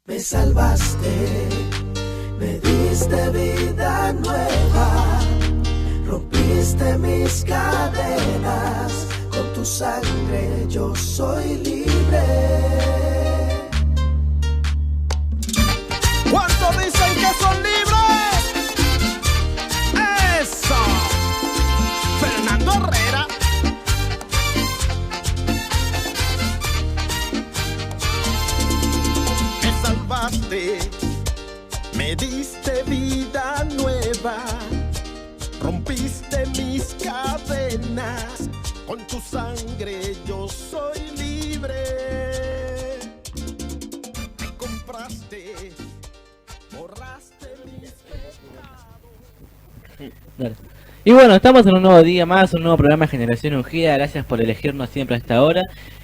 Me salvaste, me diste vida nueva, rompiste mis cadenas, con tu sangre yo soy libre. ¿Cuántos dicen que son libres? ¡Eso! Fernando Herrera. Me salvaste, me diste vida nueva, rompiste mis cadenas, con tu sangre yo soy libre. Me compraste, borraste mis pecados. Dale. Y bueno, estamos en un nuevo día más, un nuevo programa de Generación Ungida. Gracias por elegirnos siempre a esta hora.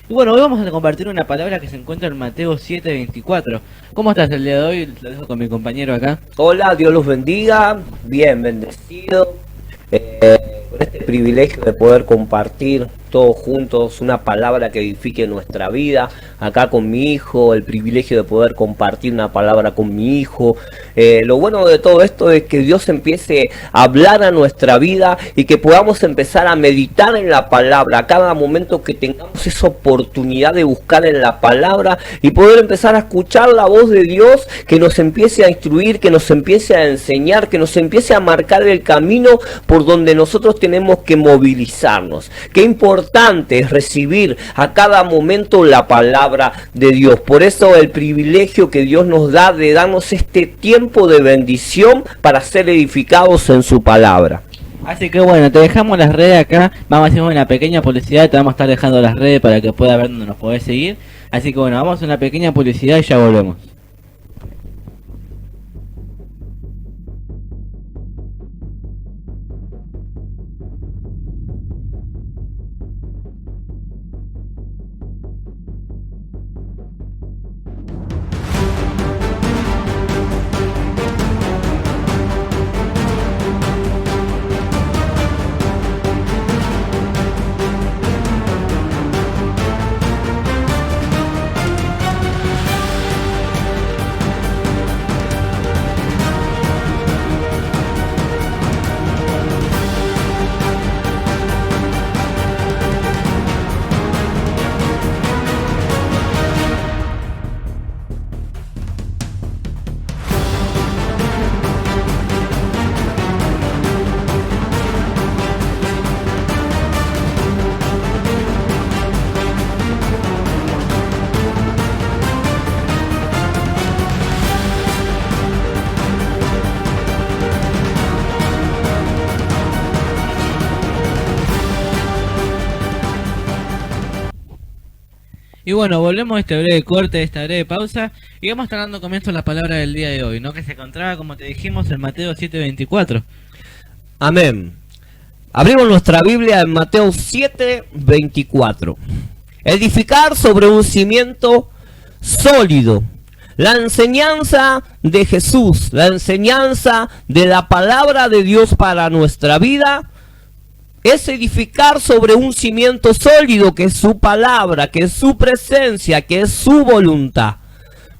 Y bueno, hoy vamos a compartir una palabra que se encuentra en Mateo 7:24. ¿Cómo estás el día de hoy? Lo dejo con mi compañero acá. Hola, Dios los bendiga, bien bendecido, con este privilegio de poder compartir todos juntos una palabra que edifique nuestra vida, acá con mi hijo, el privilegio de poder compartir una palabra con mi hijo. Lo bueno de todo esto es que Dios empiece a hablar a nuestra vida y que podamos empezar a meditar en la palabra, a cada momento que tengamos esa oportunidad de buscar en la palabra y poder empezar a escuchar la voz de Dios, que nos empiece a instruir, que nos empiece a enseñar, que nos empiece a marcar el camino por donde nosotros tenemos que movilizarnos. Qué importante es recibir a cada momento la palabra de Dios. Por eso el privilegio que Dios nos da de darnos este tiempo de bendición para ser edificados en su palabra. Así que bueno, te dejamos las redes acá. Vamos a hacer una pequeña publicidad. Te vamos a estar dejando las redes para que puedas ver dónde nos podés seguir. Así que bueno, vamos a una pequeña publicidad y ya volvemos. Y bueno, volvemos a este breve corte, esta breve pausa, y vamos a estar dando comienzo a la palabra del día de hoy, ¿no? Que se encontraba, como te dijimos, en Mateo 7:24. Amén. Abrimos nuestra Biblia en Mateo 7:24. Edificar sobre un cimiento sólido. La enseñanza de Jesús, la enseñanza de la palabra de Dios para nuestra vida, es edificar sobre un cimiento sólido que es su palabra, que es su presencia, que es su voluntad.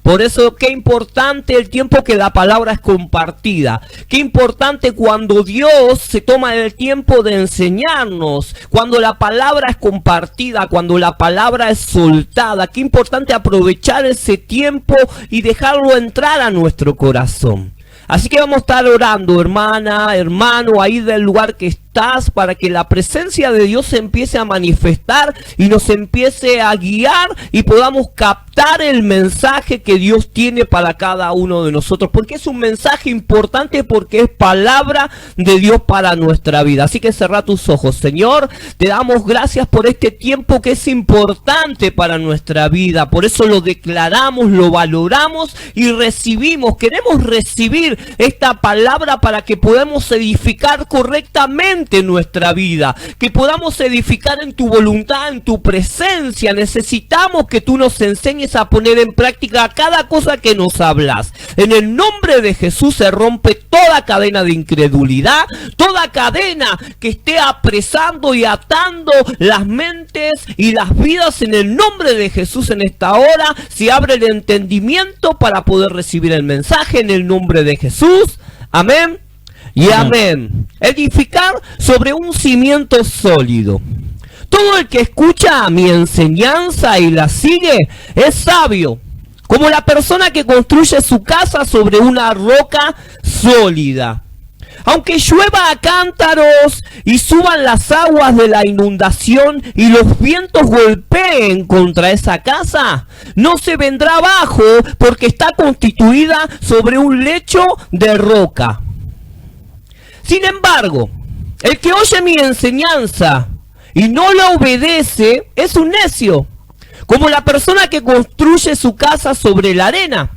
Por eso qué importante el tiempo que la palabra es compartida. Qué importante cuando Dios se toma el tiempo de enseñarnos. Cuando la palabra es compartida, cuando la palabra es soltada. Qué importante aprovechar ese tiempo y dejarlo entrar a nuestro corazón. Así que vamos a estar orando, hermana, hermano, ahí del lugar que estás, para que la presencia de Dios se empiece a manifestar y nos empiece a guiar y podamos captar el mensaje que Dios tiene para cada uno de nosotros. Porque es un mensaje importante, porque es palabra de Dios para nuestra vida. Así que cerrá tus ojos. Señor, te damos gracias por este tiempo que es importante para nuestra vida. Por eso lo declaramos, lo valoramos y recibimos. Queremos recibir esta palabra para que podamos edificar correctamente diferente en nuestra vida, que podamos edificar en tu voluntad, en tu presencia. Necesitamos que tú nos enseñes a poner en práctica cada cosa que nos hablas. En el nombre de Jesús se rompe toda cadena de incredulidad, toda cadena que esté apresando y atando las mentes y las vidas. En el nombre de Jesús en esta hora se abre el entendimiento para poder recibir el mensaje en el nombre de Jesús. Amén y amén. Edificar sobre un cimiento sólido. Todo el que escucha mi enseñanza y la sigue es sabio, como la persona que construye su casa sobre una roca sólida. Aunque llueva a cántaros y suban las aguas de la inundación y los vientos golpeen contra esa casa, no se vendrá abajo porque está constituida sobre un lecho de roca. Sin embargo, el que oye mi enseñanza y no la obedece es un necio, como la persona que construye su casa sobre la arena.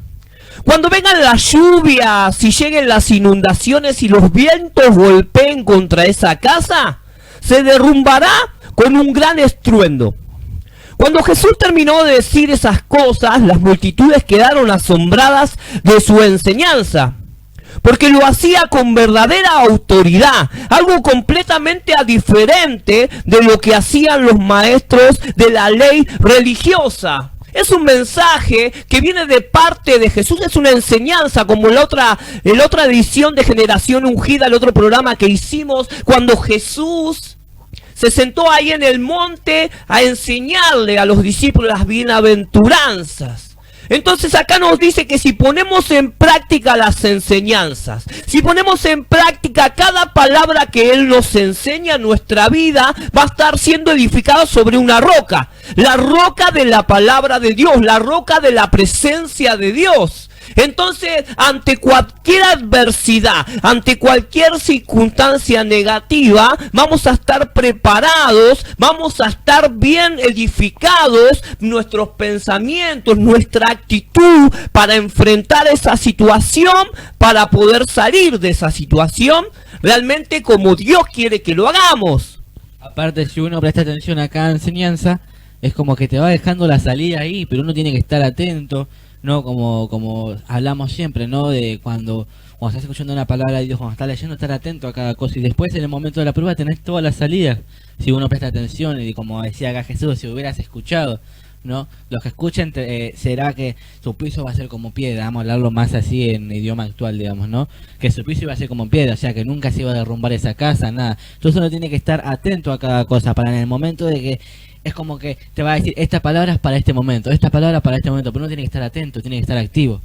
Cuando vengan las lluvias y lleguen las inundaciones y los vientos golpeen contra esa casa, se derrumbará con un gran estruendo. Cuando Jesús terminó de decir esas cosas, las multitudes quedaron asombradas de su enseñanza, porque lo hacía con verdadera autoridad, algo completamente diferente de lo que hacían los maestros de la ley religiosa. Es un mensaje que viene de parte de Jesús, es una enseñanza como en la otra edición de Generación Ungida, el otro programa que hicimos, cuando Jesús se sentó ahí en el monte a enseñarle a los discípulos las bienaventuranzas. Entonces acá nos dice que si ponemos en práctica las enseñanzas, si ponemos en práctica cada palabra que Él nos enseña, nuestra vida va a estar siendo edificada sobre una roca. La roca de la palabra de Dios, la roca de la presencia de Dios. Entonces, ante cualquier adversidad, ante cualquier circunstancia negativa, vamos a estar preparados, vamos a estar bien edificados, nuestros pensamientos, nuestra actitud para enfrentar esa situación, para poder salir de esa situación, realmente como Dios quiere que lo hagamos. Aparte, si uno presta atención a cada enseñanza, es como que te va dejando la salida ahí, pero uno tiene que estar atento. No, como hablamos siempre, ¿no? De cuando estás escuchando una palabra de Dios, cuando estás leyendo, estar atento a cada cosa. Y después, en el momento de la prueba, tenés todas las salidas. Si uno presta atención, y como decía acá Jesús, si hubieras escuchado, ¿no? Los que escuchen, será que su piso va a ser como piedra. Vamos a hablarlo más así en idioma actual, digamos, ¿no? Que su piso iba a ser como piedra, o sea, que nunca se iba a derrumbar esa casa, nada. Entonces uno tiene que estar atento a cada cosa para en el momento de que es como que te va a decir, esta palabra es para este momento, esta palabra para este momento, pero uno tiene que estar atento, tiene que estar activo.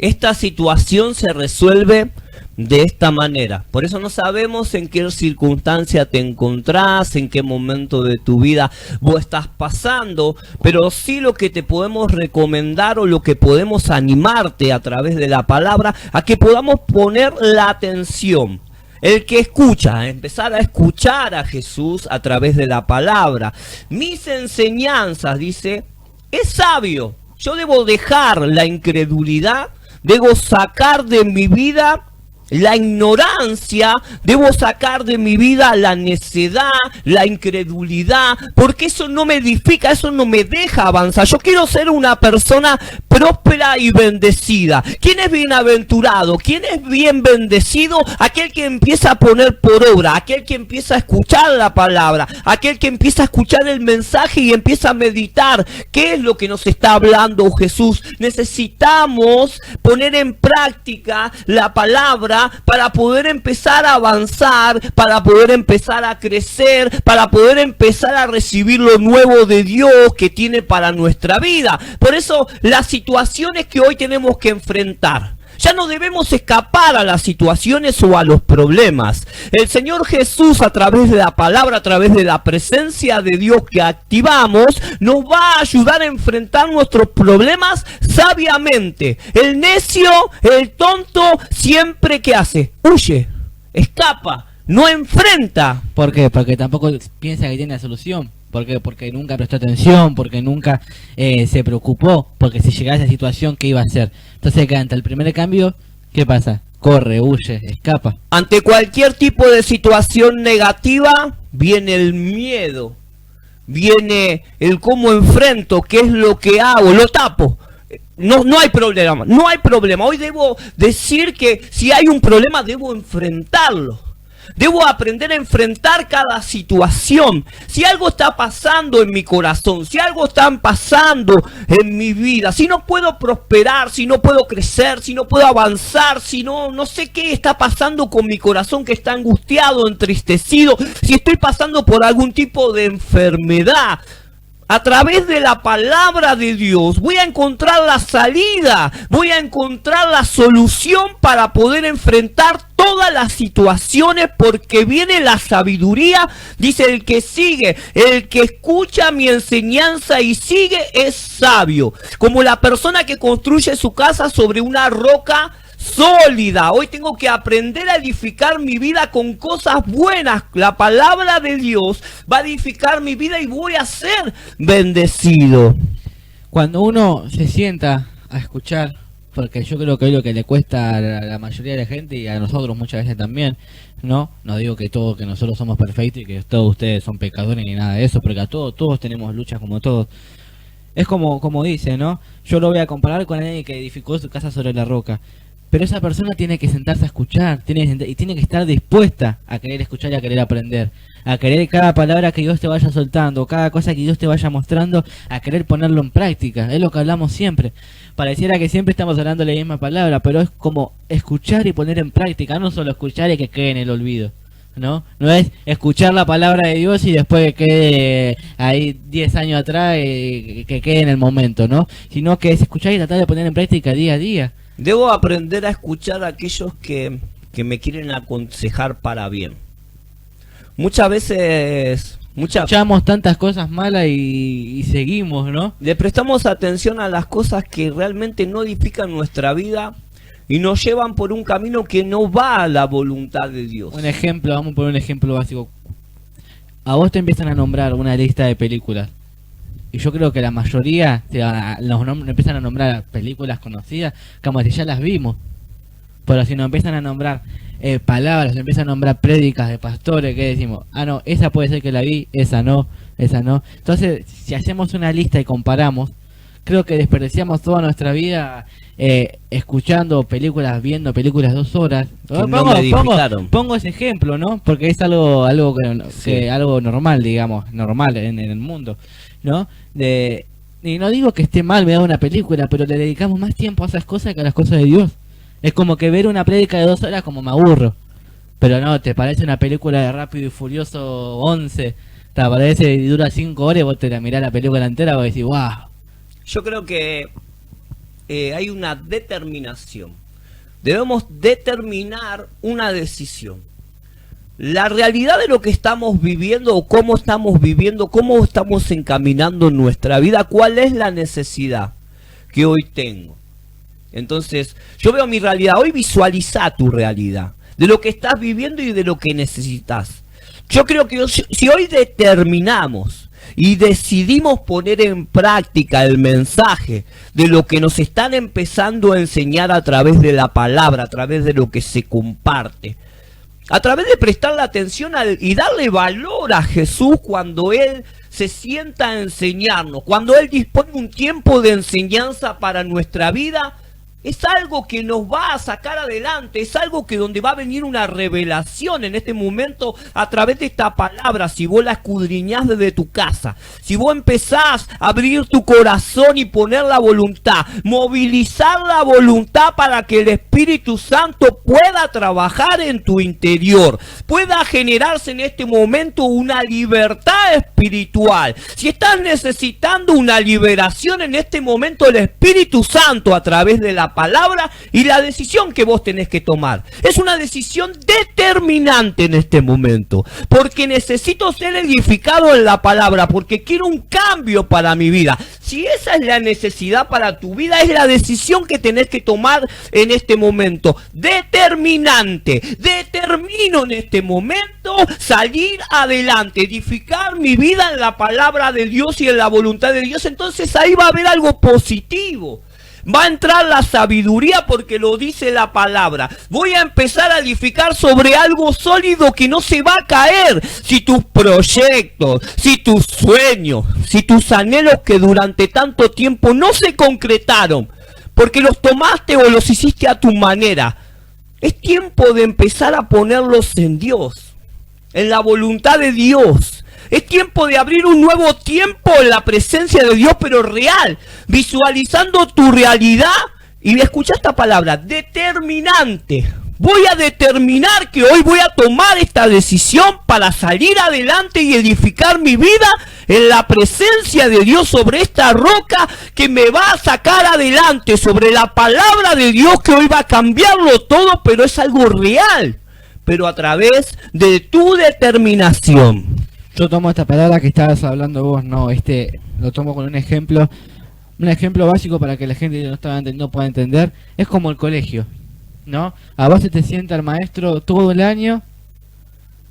Esta situación se resuelve de esta manera. Por eso no sabemos en qué circunstancia te encontrás, en qué momento de tu vida vos estás pasando, pero sí lo que te podemos recomendar o lo que podemos animarte a través de la palabra, a que podamos poner la atención. El que escucha, empezar a escuchar a Jesús a través de la palabra. Mis enseñanzas, dice, es sabio. Yo debo dejar la incredulidad, debo sacar de mi vida la ignorancia, debo sacar de mi vida la necedad, la incredulidad, porque eso no me edifica, eso no me deja avanzar. Yo quiero ser una persona próspera y bendecida. ¿Quién es bienaventurado? ¿Quién es bien bendecido? Aquel que empieza a poner por obra, aquel que empieza a escuchar la palabra, aquel que empieza a escuchar el mensaje y empieza a meditar. ¿Qué es lo que nos está hablando Jesús? Necesitamos poner en práctica la palabra para poder empezar a avanzar, para poder empezar a crecer, para poder empezar a recibir lo nuevo de Dios que tiene para nuestra vida. Por eso las situaciones que hoy tenemos que enfrentar, ya no debemos escapar a las situaciones o a los problemas. El Señor Jesús, a través de la palabra, a través de la presencia de Dios que activamos, nos va a ayudar a enfrentar nuestros problemas sabiamente. El necio, el tonto, siempre ¿qué hace? Huye, escapa, no enfrenta. ¿Por qué? Porque tampoco piensa que tiene la solución. ¿Por qué? Porque nunca prestó atención, porque nunca se preocupó, porque si llegaba a esa situación, ¿qué iba a hacer? Entonces, ante el primer cambio, ¿qué pasa? corre, huye, escapa. Ante cualquier tipo de situación negativa viene el miedo, viene el cómo enfrento, qué es lo que hago, lo tapo. No hay problema, no hay problema. Hoy debo decir que si hay un problema debo enfrentarlo. Debo aprender a enfrentar cada situación. Si algo está pasando en mi corazón, si algo está pasando en mi vida, si no puedo prosperar, si no puedo crecer, si no puedo avanzar, si no sé qué está pasando con mi corazón que está angustiado, entristecido, si estoy pasando por algún tipo de enfermedad, a través de la palabra de Dios voy a encontrar la salida, voy a encontrar la solución para poder enfrentar todas las situaciones, porque viene la sabiduría. Dice: el que sigue, el que escucha mi enseñanza y sigue es sabio, como la persona que construye su casa sobre una roca sólida. Hoy tengo que aprender a edificar mi vida con cosas buenas. La palabra de Dios va a edificar mi vida y voy a ser bendecido. Cuando uno se sienta a escuchar, porque yo creo que es lo que le cuesta a la mayoría de la gente y a nosotros muchas veces también, no digo que nosotros somos perfectos y que todos ustedes son pecadores ni nada de eso, porque a todos tenemos luchas como todos. Es como dice, ¿no? Yo lo voy a comparar con alguien que edificó su casa sobre la roca. Pero esa persona tiene que sentarse a escuchar, tiene que estar dispuesta a querer escuchar y a querer aprender, a querer cada palabra que Dios te vaya soltando, cada cosa que Dios te vaya mostrando, a querer ponerlo en práctica. Es lo que hablamos siempre. Pareciera que siempre estamos hablando la misma palabra, pero es como escuchar y poner en práctica, no solo escuchar y que quede en el olvido. No es escuchar la palabra de Dios y después que quede ahí 10 años atrás, que quede en el momento, ¿no? Sino que es escuchar y tratar de poner en práctica día a día. Debo aprender a escuchar a aquellos que me quieren aconsejar para bien. Muchas veces escuchamos tantas cosas malas y seguimos, ¿no? Le prestamos atención a las cosas que realmente no edifican nuestra vida y nos llevan por un camino que no va a la voluntad de Dios. Un ejemplo, vamos a poner un ejemplo básico. A vos te empiezan a nombrar una lista de películas. Y yo creo que la mayoría nos empiezan a nombrar películas conocidas como si ya las vimos. Pero si nos empiezan a nombrar palabras, nos empiezan a nombrar prédicas de pastores, que decimos: ah, no, esa puede ser que la vi, esa no. Entonces, si hacemos una lista y comparamos, creo que desperdiciamos toda nuestra vida escuchando películas, viendo películas 2 horas. Pongo ese ejemplo, ¿no? Porque es algo normal, digamos, normal en el mundo, ¿no? Y no digo que esté mal ver una película, pero le dedicamos más tiempo a esas cosas que a las cosas de Dios. Es como que ver una prédica de 2 horas como me aburro. Pero no, te parece una película de Rápido y Furioso 11, te parece y dura 5 horas y vos te la mirás la película entera y vos decís: wow. Yo creo que hay una determinación. Debemos determinar una decisión. La realidad de lo que estamos viviendo, o cómo estamos viviendo, cómo estamos encaminando nuestra vida, cuál es la necesidad que hoy tengo. Entonces, yo veo mi realidad. Hoy visualiza tu realidad, de lo que estás viviendo y de lo que necesitas. Yo creo que si hoy determinamos y decidimos poner en práctica el mensaje de lo que nos están empezando a enseñar a través de la palabra, a través de lo que se comparte, a través de prestarle atención y darle valor a Jesús cuando Él se sienta a enseñarnos, cuando Él dispone un tiempo de enseñanza para nuestra vida, es algo que nos va a sacar adelante, es algo que donde va a venir una revelación en este momento a través de esta palabra. Si vos la escudriñás desde tu casa, si vos empezás a abrir tu corazón y poner la voluntad, movilizar la voluntad para que el Espíritu Santo pueda trabajar en tu interior, pueda generarse en este momento una libertad espiritual. Si estás necesitando una liberación en este momento, el Espíritu Santo a través de la palabra y la decisión que vos tenés que tomar. Es una decisión determinante en este momento, porque necesito ser edificado en la palabra, porque quiero un cambio para mi vida. Si esa es la necesidad para tu vida, es la decisión que tenés que tomar en este momento. Determinante. Determino en este momento salir adelante, edificar mi vida en la palabra de Dios y en la voluntad de Dios. Entonces ahí va a haber algo positivo. Va a entrar la sabiduría porque lo dice la palabra. Voy a empezar a edificar sobre algo sólido que no se va a caer. Si tus proyectos, si tus sueños, si tus anhelos que durante tanto tiempo no se concretaron, porque los tomaste o los hiciste a tu manera, es tiempo de empezar a ponerlos en Dios, en la voluntad de Dios. Es tiempo de abrir un nuevo tiempo en la presencia de Dios, pero real, visualizando tu realidad. Y escucha esta palabra, determinante. Voy a determinar que hoy voy a tomar esta decisión para salir adelante y edificar mi vida en la presencia de Dios sobre esta roca que me va a sacar adelante, sobre la palabra de Dios que hoy va a cambiarlo todo, pero es algo real, pero a través de tu determinación. Yo tomo esta palabra que estabas hablando vos, lo tomo con un ejemplo básico para que la gente no pueda entender. Es como el colegio, ¿no? A vos se te sienta el maestro todo el año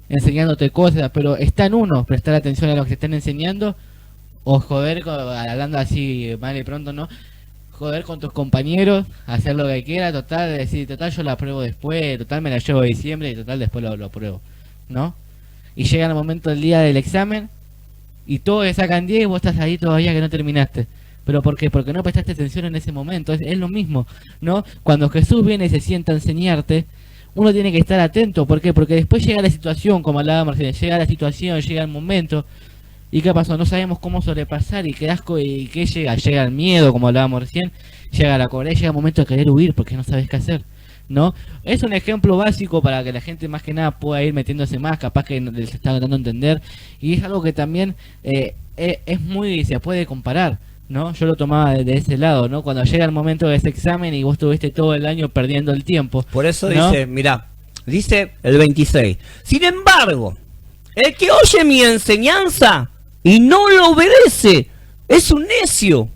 enseñándote cosas, pero está en uno prestar atención a lo que te están enseñando o joder, hablando así mal y pronto, ¿no? Joder con tus compañeros, hacer lo que quieras, total yo la apruebo después, total me la llevo a diciembre y total después lo apruebo, ¿no? Y llega el momento del día del examen y todos le sacan 10 y vos estás ahí todavía que no terminaste. ¿Pero por qué? Porque no prestaste atención en ese momento. Es lo mismo, ¿no? Cuando Jesús viene y se sienta a enseñarte, uno tiene que estar atento. ¿Por qué? Porque después llega la situación, como hablábamos recién, llega la situación, llega el momento. ¿Y qué pasó? No sabemos cómo sobrepasar y qué asco y qué llega. Llega el miedo, como hablábamos recién, llega la cobardía, llega el momento de querer huir porque no sabes qué hacer, ¿no? Es un ejemplo básico para que la gente más que nada pueda ir metiéndose más, capaz que les está dando a entender. Y es algo que también se puede comparar, ¿no? Yo lo tomaba de ese lado, ¿no? Cuando llega el momento de ese examen y vos estuviste todo el año perdiendo el tiempo. Por eso, ¿no? Dice, dice el 26. Sin embargo, el que oye mi enseñanza y no lo obedece es un necio.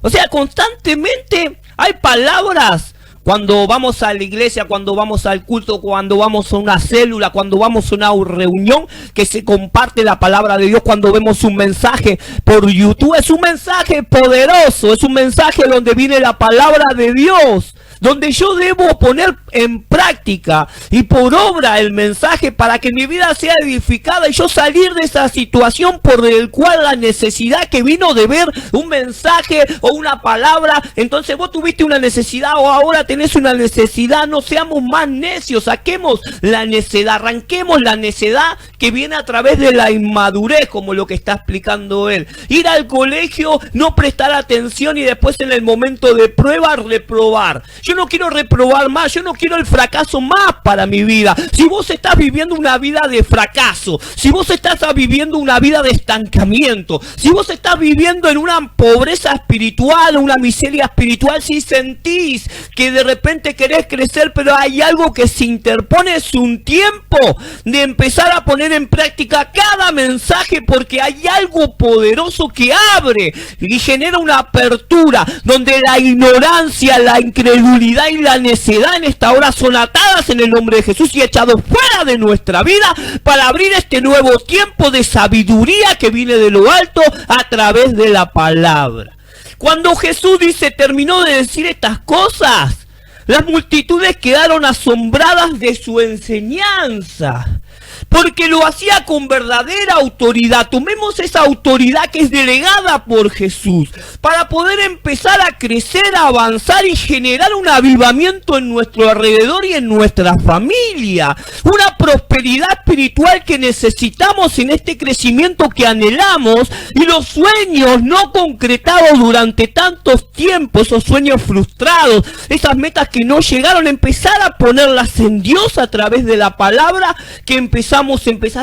O sea, constantemente hay palabras. Cuando vamos a la iglesia, cuando vamos al culto, cuando vamos a una célula, cuando vamos a una reunión que se comparte la palabra de Dios, cuando vemos un mensaje por YouTube, es un mensaje poderoso, es un mensaje donde viene la palabra de Dios, donde yo debo poner en práctica y por obra el mensaje para que mi vida sea edificada y yo salir de esa situación por el cual la necesidad que vino de ver un mensaje o una palabra. Entonces vos tuviste una necesidad o ahora tenés una necesidad, no seamos más necios, saquemos la necedad, arranquemos la necedad que viene a través de la inmadurez, como lo que está explicando él. Ir al colegio, no prestar atención y después en el momento de prueba reprobar. Yo no quiero reprobar más, yo no quiero el fracaso más para mi vida. Si vos estás viviendo una vida de fracaso, si vos estás viviendo una vida de estancamiento, si vos estás viviendo en una pobreza espiritual, una miseria espiritual, si sentís que de repente querés crecer, pero hay algo que se interpone, es un tiempo de empezar a poner en práctica cada mensaje, porque hay algo poderoso que abre y genera una apertura, donde la ignorancia, la incredulidad y la necedad en esta hora son atadas en el nombre de Jesús y echados fuera de nuestra vida para abrir este nuevo tiempo de sabiduría que viene de lo alto a través de la palabra. Cuando Jesús terminó de decir estas cosas, las multitudes quedaron asombradas de su enseñanza, porque lo hacía con verdadera autoridad. Tomemos esa autoridad que es delegada por Jesús para poder empezar a crecer, a avanzar y generar un avivamiento en nuestro alrededor y en nuestra familia. Una prosperidad espiritual que necesitamos en este crecimiento que anhelamos, y los sueños no concretados durante tantos tiempos, esos sueños frustrados, esas metas que no llegaron, empezar a ponerlas en Dios a través de la palabra que empezar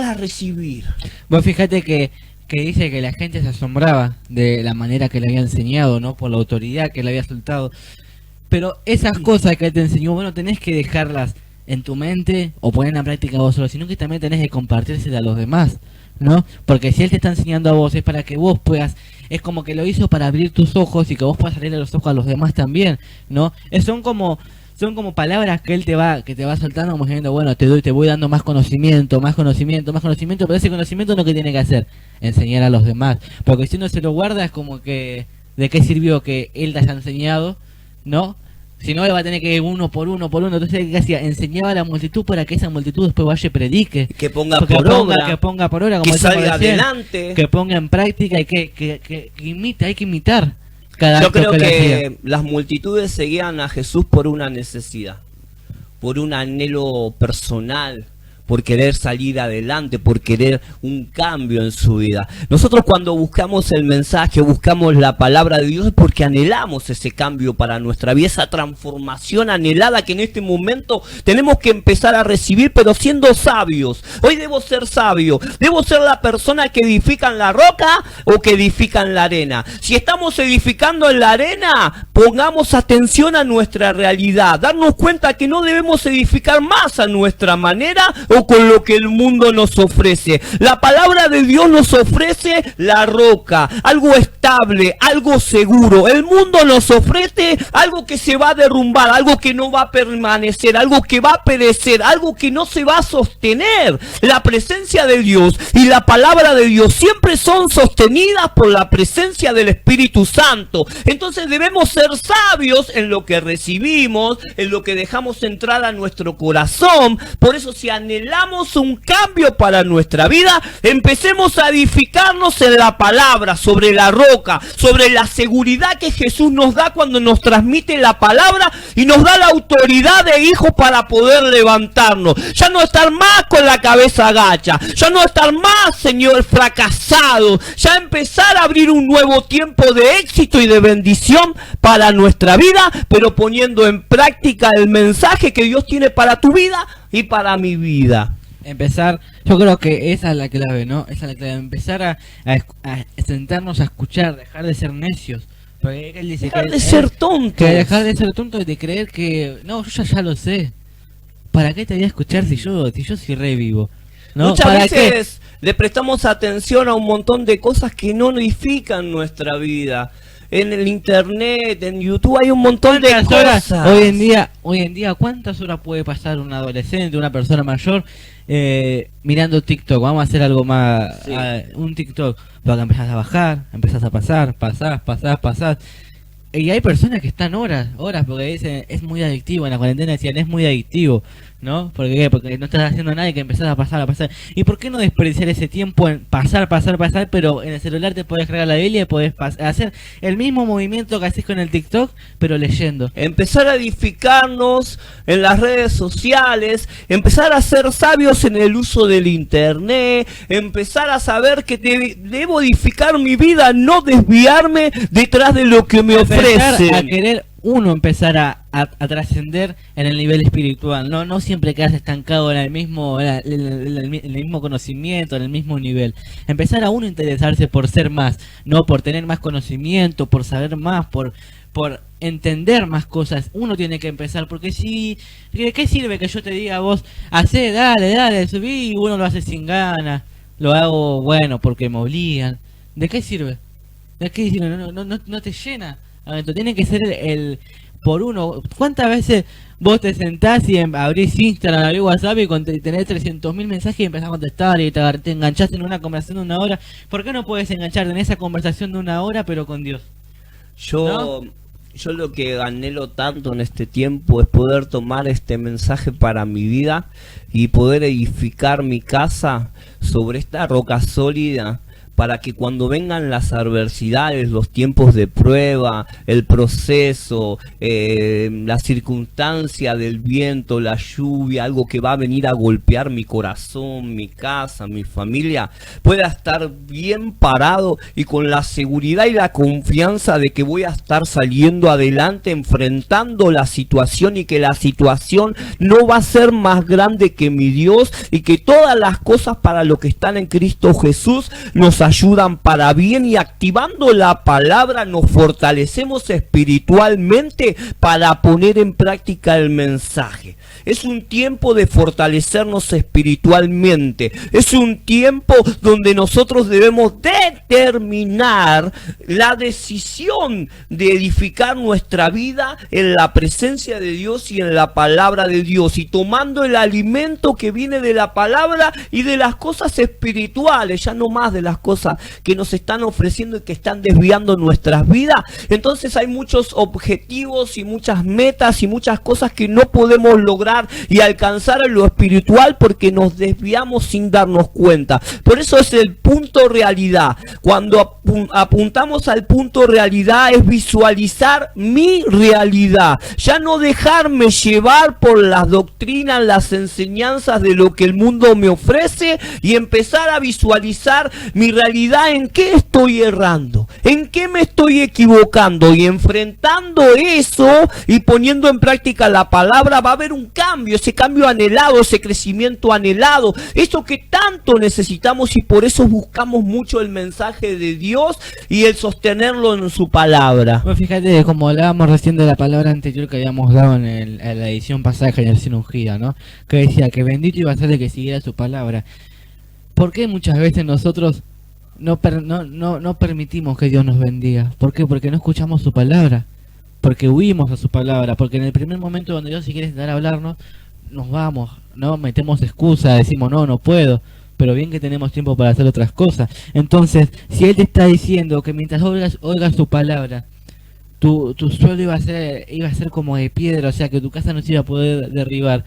a recibir. Vos fíjate que dice que la gente se asombraba de la manera que le había enseñado, ¿no? Por la autoridad que le había soltado. Pero esas cosas que él te enseñó, bueno, tenés que dejarlas en tu mente o poner en práctica vos solo, sino que también tenés que compartírselas a los demás, ¿no? Porque si él te está enseñando a vos, es para que vos puedas, es como que lo hizo para abrir tus ojos y que vos puedas abrir los ojos a los demás también, ¿no? Son como palabras que él te va soltando, como diciendo, bueno, te voy dando más conocimiento, pero ese conocimiento no, que tiene que hacer, enseñar a los demás, porque si uno se lo guarda es como que, ¿de qué sirvió que él te haya enseñado ¿no? Si no, él va a tener que ir uno por uno. Entonces, ¿qué hacía? Enseñaba a la multitud para que esa multitud después vaya y predique. Que ponga por obra. Que ponga por obra, como Que decíamos salga recién, adelante. que ponga en práctica y que imite. Hay que imitar cada Yo acto creo que él hacía. que las multitudes seguían a Jesús por una necesidad, por un anhelo personal, por querer salir adelante, por querer un cambio en su vida. Nosotros cuando buscamos el mensaje, buscamos la palabra de Dios, es porque anhelamos ese cambio para nuestra vida, esa transformación anhelada que en este momento tenemos que empezar a recibir, pero siendo sabios. Hoy debo ser sabio, debo ser la persona que edifica en la roca o que edifica en la arena. Si estamos edificando en la arena, pongamos atención a nuestra realidad, darnos cuenta que no debemos edificar más a nuestra manera o con lo que el mundo nos ofrece. La palabra de Dios nos ofrece la roca, algo estable, algo seguro. El mundo nos ofrece algo que se va a derrumbar, algo que no va a permanecer, algo que va a perecer, algo que no se va a sostener. La presencia de Dios y la palabra de Dios siempre son sostenidas por la presencia del Espíritu Santo. Entonces debemos ser sabios en lo que recibimos, en lo que dejamos entrar a nuestro corazón. Por eso, si anhelamos un cambio para nuestra vida, empecemos a edificarnos en la palabra, sobre la roca, sobre la seguridad que Jesús nos da cuando nos transmite la palabra y nos da la autoridad de hijo para poder levantarnos. Ya no estar más con la cabeza agacha, ya no estar más, Señor, fracasado, ya empezar a abrir un nuevo tiempo de éxito y de bendición para nuestra vida, pero poniendo en práctica el mensaje que Dios tiene para tu vida y para mi vida. Empezar, yo creo que esa es la clave, ¿no? Esa es la clave, empezar a sentarnos a escuchar, dejar de ser necios. Porque él dice Dejar de ser tontos. Que dejar de ser tontos y de creer que, no, yo ya lo sé. ¿Para qué te voy a escuchar si yo soy re vivo? ¿No? Muchas ¿Para veces le prestamos atención a un montón de cosas que no edifican nuestra vida. En el internet, en YouTube hay un montón de horas, cosas. hoy en día, ¿cuántas horas puede pasar un adolescente, una persona mayor mirando TikTok? Vamos a hacer algo más, Sí. Un TikTok, para que empezás a bajar, empezás a pasar. Y hay personas que están horas, porque dicen, es muy adictivo, en la cuarentena decían, es muy adictivo, ¿no? Porque no estás haciendo nada y que empezás a pasar. ¿Y por qué no desperdiciar ese tiempo en pasar, pero en el celular te podés cargar la Biblia y podés hacer el mismo movimiento que haces con el TikTok, pero leyendo? Empezar a edificarnos en las redes sociales, empezar a ser sabios en el uso del internet, empezar a saber que debo edificar mi vida, no desviarme detrás de lo que me ofrecen. A querer empezar a trascender en el nivel espiritual, no siempre quedarse estancado en el mismo conocimiento, en el mismo nivel. Empezar a uno interesarse por ser más, no por tener más conocimiento, por saber más, por entender más cosas. Uno tiene que empezar, porque si, ¿qué sirve que yo te diga a vos, hacé, dale, subí, y uno lo hace sin ganas, lo hago, bueno, porque me obligan? ¿De qué sirve? ¿De qué sirve? No te llena. Tiene que ser el por uno. ¿Cuántas veces vos te sentás y abrís Instagram, abrís WhatsApp y tenés 300.000 mensajes y empezás a contestar y te enganchás en una conversación de una hora? ¿Por qué no puedes engancharte en esa conversación de una hora pero con Dios? Yo lo que anhelo tanto en este tiempo es poder tomar este mensaje para mi vida y poder edificar mi casa sobre esta roca sólida, para que cuando vengan las adversidades, los tiempos de prueba, el proceso, la circunstancia del viento, la lluvia, algo que va a venir a golpear mi corazón, mi casa, mi familia, pueda estar bien parado y con la seguridad y la confianza de que voy a estar saliendo adelante, enfrentando la situación, y que la situación no va a ser más grande que mi Dios, y que todas las cosas para lo que están en Cristo Jesús nos ayudan para bien, y activando la palabra nos fortalecemos espiritualmente para poner en práctica el mensaje. Es un tiempo de fortalecernos espiritualmente, es un tiempo donde nosotros debemos determinar la decisión de edificar nuestra vida en la presencia de Dios y en la palabra de Dios, y tomando el alimento que viene de la palabra y de las cosas espirituales, ya no más de las cosas cosas que nos están ofreciendo y que están desviando nuestras vidas. Entonces hay muchos objetivos y muchas metas y muchas cosas que no podemos lograr y alcanzar en lo espiritual porque nos desviamos sin darnos cuenta. Por eso es el punto realidad. Cuando apuntamos al punto realidad es visualizar mi realidad. Ya no dejarme llevar por las doctrinas, las enseñanzas de lo que el mundo me ofrece y empezar a visualizar mi realidad, en qué estoy errando, en qué me estoy equivocando, y enfrentando eso y poniendo en práctica la palabra va a haber un cambio, ese cambio anhelado, ese crecimiento anhelado, eso que tanto necesitamos, y por eso buscamos mucho el mensaje de Dios y el sostenerlo en su palabra. Pues fíjate, como hablábamos recién de la palabra anterior que habíamos dado en la edición pasada de Generación Ungida, ¿no? Que decía que bendito iba a ser el que siguiera su palabra. ¿Por qué muchas veces nosotros no permitimos que Dios nos bendiga? ¿Por qué? Porque no escuchamos su palabra, porque huimos a su palabra, porque en el primer momento donde Dios se quiere sentar a hablarnos, nos vamos, ¿no? Metemos excusa, decimos no puedo, pero bien que tenemos tiempo para hacer otras cosas. Entonces, si Él te está diciendo que mientras oigas su palabra, tu suelo iba a ser como de piedra, o sea que tu casa no se iba a poder derribar.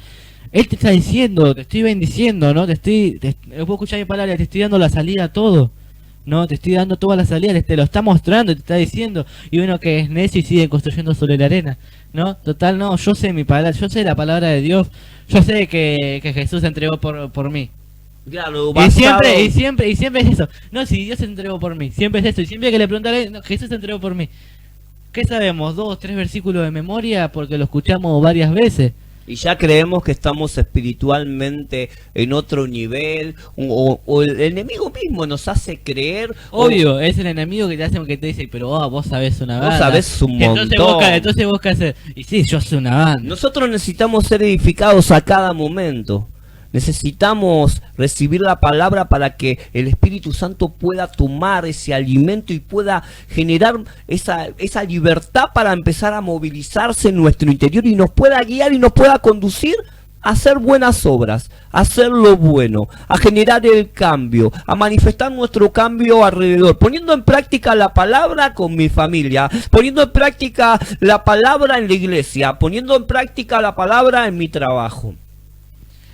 Él te está diciendo, te estoy bendiciendo, ¿no? Puedo escuchar mi palabra, te estoy dando la salida a todo, ¿no? Te estoy dando toda la salida, te lo está mostrando, te está diciendo. Y uno que es necio y sigue construyendo sobre la arena, ¿no? Total, no, yo sé mi palabra, yo sé la palabra de Dios, yo sé que Jesús se entregó por mí. Claro, y siempre es eso. No, si Dios se entregó por mí, siempre es eso. Y siempre que le preguntaré, no, Jesús se entregó por mí. ¿Qué sabemos? 2, 3 versículos de memoria porque lo escuchamos varias veces. Y ya creemos que estamos espiritualmente en otro nivel, o el enemigo mismo nos hace creer. Obvio, es el enemigo que te dice, pero vos sabés una banda. Vos sabés un montón. Entonces vos qué haces. Y sí, yo sé una banda. Nosotros necesitamos ser edificados a cada momento. Necesitamos recibir la palabra para que el Espíritu Santo pueda tomar ese alimento y pueda generar esa libertad para empezar a movilizarse en nuestro interior y nos pueda guiar y nos pueda conducir a hacer buenas obras, a hacer lo bueno, a generar el cambio, a manifestar nuestro cambio alrededor, poniendo en práctica la palabra con mi familia, poniendo en práctica la palabra en la iglesia, poniendo en práctica la palabra en mi trabajo.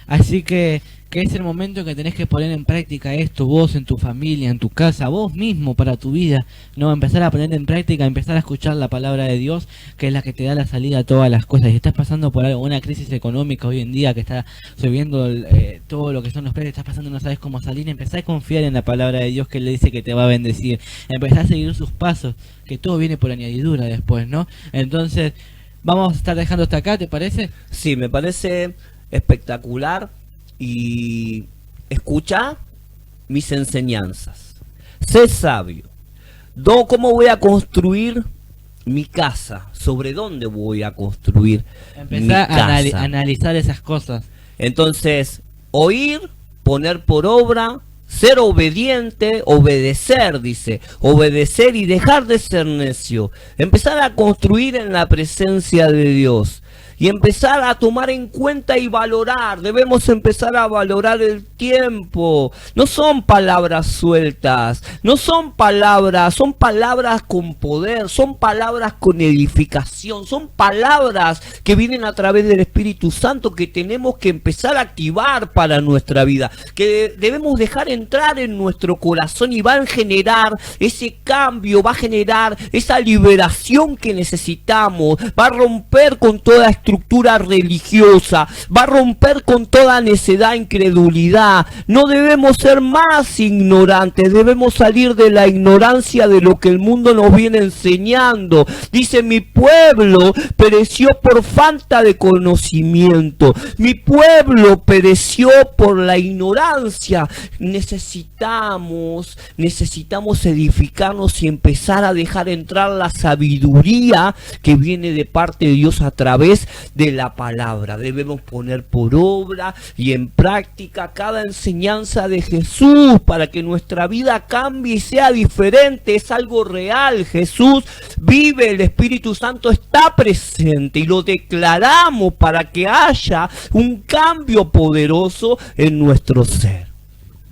Así que es el momento en que tenés que poner en práctica esto, vos en tu familia, en tu casa, vos mismo para tu vida, no empezar a poner en práctica, empezar a escuchar la palabra de Dios, que es la que te da la salida a todas las cosas. Si estás pasando por una crisis económica hoy en día que está subiendo todo lo que son los precios, estás pasando y no sabes cómo salir, empezá a confiar en la palabra de Dios que Él le dice que te va a bendecir, empezá a seguir sus pasos, que todo viene por añadidura después, ¿no? Entonces, vamos a estar dejando hasta acá, ¿te parece? Sí, me parece espectacular. Y escucha mis enseñanzas, sé sabio. ¿Cómo voy a construir mi casa? ¿Sobre dónde voy a construir mi casa? A analizar esas cosas. Entonces, oír, poner por obra, ser obediente, obedecer, dice, obedecer y dejar de ser necio. Empezar a construir en la presencia de Dios. Y empezar a tomar en cuenta y valorar. Debemos empezar a valorar el tiempo. No son palabras sueltas. No son palabras. Son palabras con poder. Son palabras con edificación. Son palabras que vienen a través del Espíritu Santo que tenemos que empezar a activar para nuestra vida. Que debemos dejar entrar en nuestro corazón y van a generar ese cambio. Va a generar esa liberación que necesitamos. Va a romper con toda estructura religiosa, va a romper con toda necedad, incredulidad. No debemos ser más ignorantes, debemos salir de la ignorancia de lo que el mundo nos viene enseñando. Dice, mi pueblo pereció por falta de conocimiento, mi pueblo pereció por la ignorancia. Necesitamos edificarnos y empezar a dejar entrar la sabiduría que viene de parte de Dios a través de la palabra. Debemos poner por obra y en práctica cada enseñanza de Jesús para que nuestra vida cambie y sea diferente. Es algo real. Jesús vive, el Espíritu Santo está presente y lo declaramos para que haya un cambio poderoso en nuestro ser.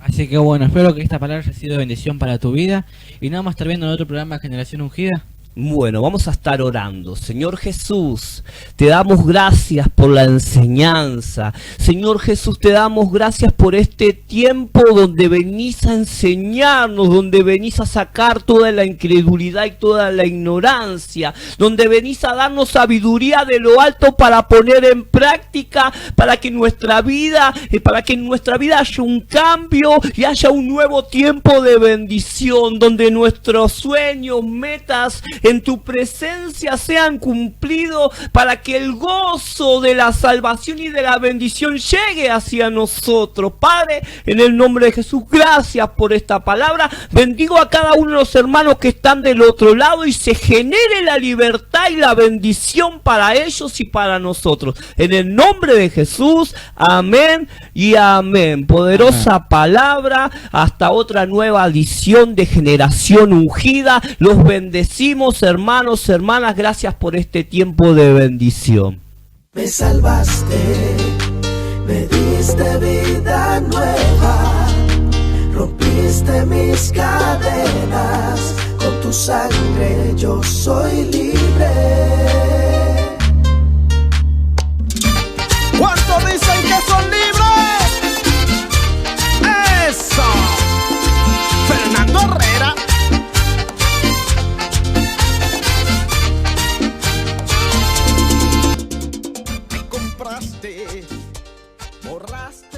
Así que bueno, espero que esta palabra haya sido bendición para tu vida. Y nada más estar viendo en otro programa de Generación Ungida. Bueno, vamos a estar orando. Señor Jesús, te damos gracias por la enseñanza. Señor Jesús, te damos gracias por este tiempo donde venís a enseñarnos, donde venís a sacar toda la incredulidad y toda la ignorancia, donde venís a darnos sabiduría de lo alto para poner en práctica, para que en nuestra vida haya un cambio y haya un nuevo tiempo de bendición, donde nuestros sueños, metas en tu presencia sean cumplidos, para que el gozo de la salvación y de la bendición llegue hacia nosotros. Padre, en el nombre de Jesús, gracias por esta palabra. Bendigo a cada uno de los hermanos que están del otro lado y se genere la libertad y la bendición para ellos y para nosotros. En el nombre de Jesús, amén y amén. Poderosa palabra. Hasta otra nueva edición de Generación Ungida. Los bendecimos, hermanos, hermanas, gracias por este tiempo de bendición. Me salvaste, me diste vida nueva, rompiste mis cadenas, con tu sangre yo soy libre. ¿Cuántos dicen que son libres? ¡Eso! Fernando Herrera. Me compraste, borraste.